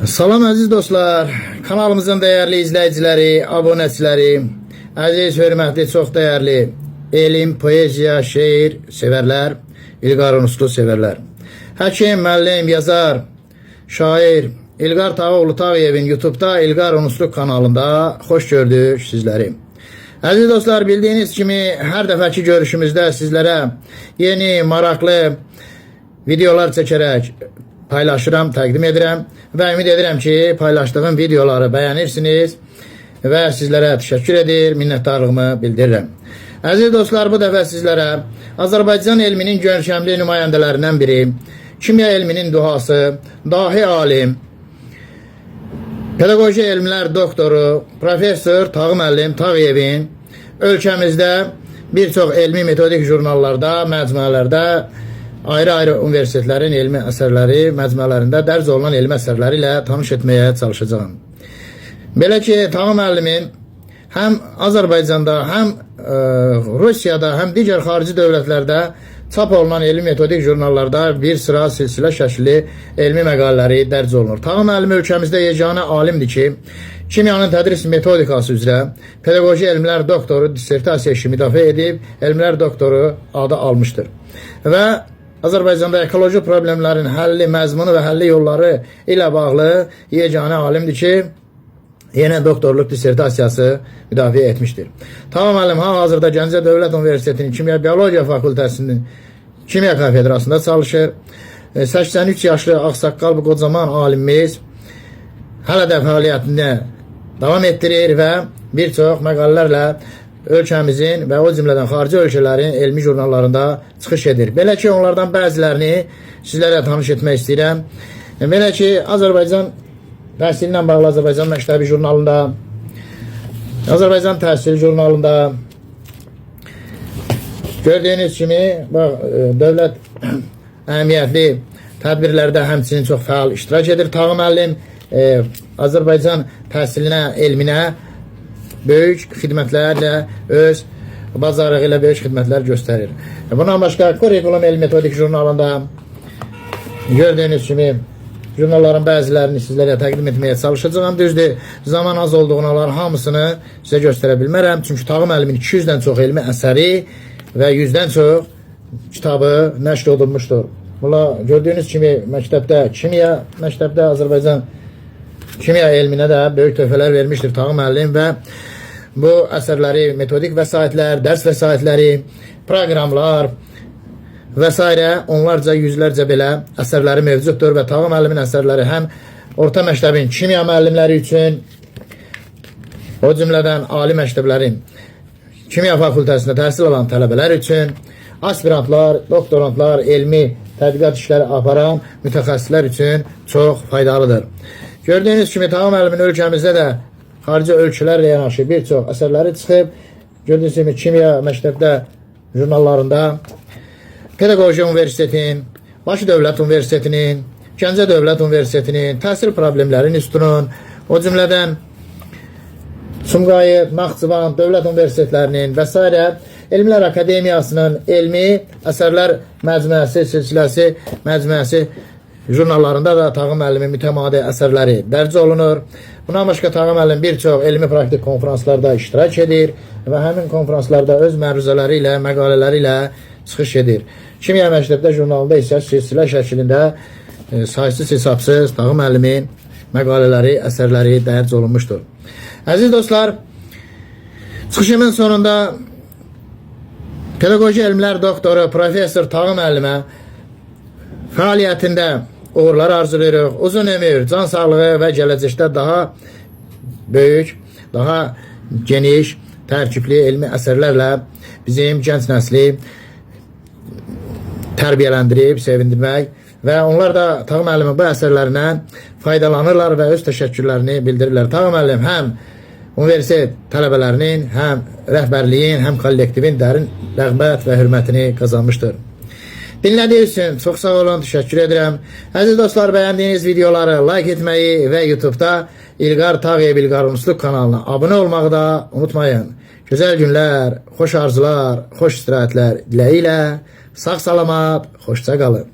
Salam əziz dostlar, kanalımızın dəyərli izləyiciləri, abunəçiləri, əziz, hörmətli, çox dəyərli elm, poeziya, şeir sevərlər, İlqar Unuslu sevərlər. Həkim, müəllim, yazar, şair İlqar Tağıoğlu Tağıyevin YouTube'da İlqar Unuslu kanalında xoş gördük sizləri. Əziz dostlar, bildiyiniz kimi hər dəfəki görüşümüzdə sizlərə yeni, maraqlı videolar çəkərək paylaşıram, təqdim edirəm və ümid edirəm ki, paylaşdığım videoları bəyənirsiniz və sizlərə təşəkkür edir, minnətdarlığımı bildirirəm. Əziz dostlar, bu dəfə sizlərə Azərbaycan elminin görkəmli nümayəndələrindən biri, kimya elminin duhası, dahi alim, pedaqoji elmlər doktoru, professor Tağı müəllim Tağıyevin ölkəmizdə bir çox elmi metodik jurnallarda, məcmuələrdə, ayrı-ayrı universitetlərin elmi əsərləri məcmuələrində dərc olunan elmi əsərləri ilə tanış etməyə çalışacağım. Belə ki, Tağı müəllimin həm Azərbaycanda, həm Rusiyada, həm digər xarici dövlətlərdə çap olunan elmi metodik jurnallarda bir sıra silsilə şəkilli elmi məqalələri dərc olunur. Tağı müəllim ölkəmizdə yeganə alimdir ki, kimyanın tədris metodikası üzrə pedaqoji elmlər doktoru dissertasiya işi müdafiə edib, elmlər doktoru adı almışdır. Və Azərbaycanda ekoloji problemlərin həlli məzmunu və həlli yolları ilə bağlı yeganə alimdir ki, yenə doktorluq dissertasiyası müdafiə etmişdir. Tağı müəllim hal-hazırda Gəncə Dövlət Universitetinin Kimya Biologiya Fakültəsinin Kimya Kafedrasında çalışır. 83 yaşlı ağsaqqal bu qocaman alimimiz hələ də fəaliyyətini davam etdirir və bir çox məqalələrlə ölkəmizin və o cümlədən xarici ölkələrin elmi jurnallarında çıxış edir. Belə ki, onlardan bəzilərini sizlərə tanış etmək istəyirəm. Belə ki, Azərbaycan təhsili ilə bağlı Azərbaycan məktəbi jurnalında, Azərbaycan təhsili jurnalında gördüyünüz kimi dövlət əhəmiyyətli tədbirlərdə həmçinin çox fəal iştirak edir. Tağı müəllim Azərbaycan təhsilinə, elminə böyük xidmətlərlə, öz bacarığı ilə böyük xidmətlər göstərir. Bundan başqa Kurikulum El Metodik jurnalında gördüyünüz kimi jurnalların bəzilərini sizlərə təqdim etməyə çalışacağım. Düzdür, zaman az olduğunalar hamısını sizə göstərə bilmərəm. Çünki Tağı müəllimin 200-dən çox elmi əsəri və 100-dən çox kitabı nəşr olunmuşdur. Bunlar gördüyünüz kimi məktəbdə, kimya məktəbdə Azərbaycan kimya elminə də böyük töhfələr vermişdir Tağı müəllim və bu əsərləri, metodik vəsaitlər, dərs vəsaitləri, proqramlar və s. onlarca, yüzlərcə belə əsərləri mövcuddur və Tağı müəllimin əsərləri həm orta məktəbin kimya müəllimləri üçün, o cümlədən ali məktəblərin kimya fakültəsində təhsil alan tələbələr üçün, aspirantlar, doktorantlar, elmi tədqiqat işləri aparan mütəxəssislər üçün çox faydalıdır. Gördüyünüz kimi Tağı müəllimin ölkəmizdə də xarici ölkələrlə yanaşı bir çox əsərləri çıxıb. Gördüyünüz kimi kimya məktəbdə jurnallarında Pedaqoji Universitetin, Bakı Dövlət Universitetinin, Gəncə Dövlət Universitetinin, Təhsil Problemləri İnstitutunun, o cümlədən Sumqayıt, Naxçıvan Dövlət Universitetlərinin və s. Elmlər Akademiyasının elmi əsərlər məcmuəsi, silsiləsi, məcmuəsi jurnallarında da Tağı müəllimin mütəmadi əsərləri dərc olunur. Bundan başqa Tağı müəllim bir çox elmi praktik konferanslarda iştirak edir və həmin konferanslarda öz məruzələri ilə, məqalələri ilə çıxış edir. Kimya məktəbdə jurnalında isə silsilə şəklində saysız hesabsız Tağı müəllimin məqalələri, əsərləri dərc olunmuşdur. Əziz dostlar, çıxışımın sonunda pedaqoji elmlər doktoru, professor Tağı müəllimə fəaliyyətində uğurlar arzulayırıq. Uzun ömür, can sağlığı və gələcəkdə daha böyük, daha geniş, tərkibli elmi əsərlərlə bizim gənc nəsli tərbiyələndirib, sevindirmək və onlar da Tağı müəllimin bu əsərlərindən faydalanırlar və öz təşəkkürlərini bildirirlər. Tağı müəllim həm universitet tələbələrinin, həm rəhbərliyin, həm kollektivin dərin rəğbət və hörmətini qazanmışdır. Dinlədiyiniz üçün çox sağ olun, təşəkkür edirəm. Əziz dostlar, bəyəndiyiniz videoları like etməyi və YouTube'da İlqar Tağıyev İlqar Unuslu kanalına abunə olmağı da unutmayın. Gözəl günlər, xoş arzular, xoş istirahətlər diləyi ilə sağ salamat, xoşça qalın.